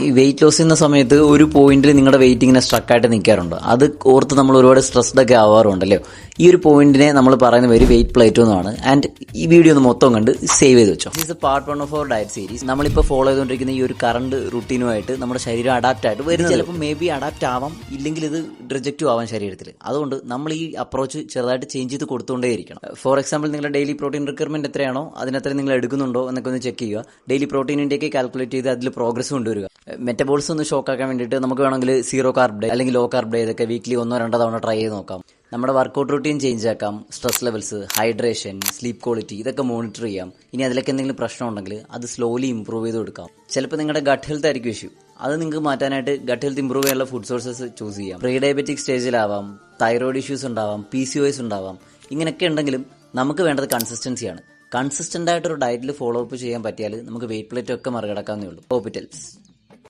ഈ weight loss ചെയ്യുന്ന സമയത്ത് ഒരു പോയിന്റിൽ നിങ്ങളുടെ വെയിറ്റ് ഇങ്ങനെ സ്ട്രക്കായിട്ട് നിൽക്കാറുണ്ട്. അത് ഓർത്ത് നമ്മൾ ഒരുപാട് സ്ട്രെസ്ഡ് ഒക്കെ ആവാറുണ്ടല്ലോ. ഈ ഒരു പോയിന്റിനെ നമ്മൾ പറയുന്ന പേര് വെയിറ്റ് പ്ലേറ്റോ എന്നാണ്. ആൻഡ് ഈ വീഡിയോ ഒന്ന് മൊത്തം കണ്ട് സേവ് ചെയ്ത് വെച്ചോ. This is part 1 of our diet series. നമ്മളിപ്പോൾ ഫോളോ ചെയ്തുകൊണ്ടിരിക്കുന്ന ഈ ഒരു കറണ്ട് റുട്ടീനുമായിട്ട് നമ്മുടെ ശരീരം അഡാപ്റ്റ് ആയിട്ട് വരും. ചിലപ്പോൾ മേ ബി അഡാപ്റ്റ് ആവാം, ഇല്ലെങ്കിൽ ഇത് റിജക്റ്റും ആവാം ശരീരത്തിൽ. അതുകൊണ്ട് നമ്മൾ ഈ അപ്രോച്ച് ചെറുതായിട്ട് ചേഞ്ച് ചെയ്ത് കൊടുത്തുകൊണ്ടേയിരിക്കണം. ഫോർ എക്സാമ്പിൾ, നിങ്ങളുടെ ഡെയിലി പ്രോട്ടീൻ റിക്വയർമെന്റ് എത്രയാണോ അതിനത്ര നിങ്ങൾ എടുക്കുന്നുണ്ടോ എന്നൊക്കെ ഒന്ന് ചെക്ക് ചെയ്യുക. ഡെയിലി പ്രോട്ടീനിന്റെ ഒക്കെ കാൽക്കുലേറ്റ് ചെയ്ത് അതിൽ പ്രോഗ്രസ് കൊണ്ടുവരിക. മെറ്റബോൾസ് ഒന്ന് ഷോക്കാക്കാൻ വേണ്ടിയിട്ട് നമുക്ക് വേണമെങ്കിൽ സീറോ കാർബ് ഡേ അല്ലെങ്കിൽ ലോ കാർബ് ഡേ ഇതൊക്കെ വീക്ക്ലി 1-2 തവണ ട്രൈ ചെയ്ത് നോക്കാം. നമ്മുടെ വർക്കൗട്ട് റൂട്ടീൻ ചേഞ്ച് ആക്കാം. Stress levels, hydration, sleep quality ഇതൊക്കെ മോണിറ്റർ ചെയ്യാം. ഇനി അതിലൊക്കെ എന്തെങ്കിലും പ്രശ്നം ഉണ്ടെങ്കിൽ അത് സ്ലോലി ഇംപ്രൂവ് ചെയ്ത് കൊടുക്കാം. ചിലപ്പോൾ നിങ്ങളുടെ ഗട്ട് ഹെൽത്ത് ആയിരിക്കും ഇഷ്യൂ. അത് നിങ്ങൾക്ക് മാറ്റാനായിട്ട് ഗട്ട് ഹെൽത്ത് ഇംപ്രൂവ് ചെയ്യാനുള്ള ഫുഡ് സോഴ്സസ് ചൂസ് ചെയ്യാം. പ്രീ ഡയബറ്റിക് സ്റ്റേജിലാവാം, തൈറോയ്ഡ് ഇഷ്യൂസ് ഉണ്ടാവാം, PCOS ഉണ്ടാവാം. ഇങ്ങനെയൊക്കെ ഉണ്ടെങ്കിലും നമുക്ക് വേണ്ടത് കൺസിസ്റ്റൻസിയാണ്. കൺസിസ്റ്റന്റ് ആയിട്ടൊരു ഡയറ്റിൽ ഫോളോ അപ്പ് ചെയ്യാൻ പറ്റിയാൽ നമുക്ക് വെയിറ്റ് പ്ലേറ്റ് ഒക്കെ മറികടക്കാവുന്നേ ഉള്ളൂ. Hope it helps.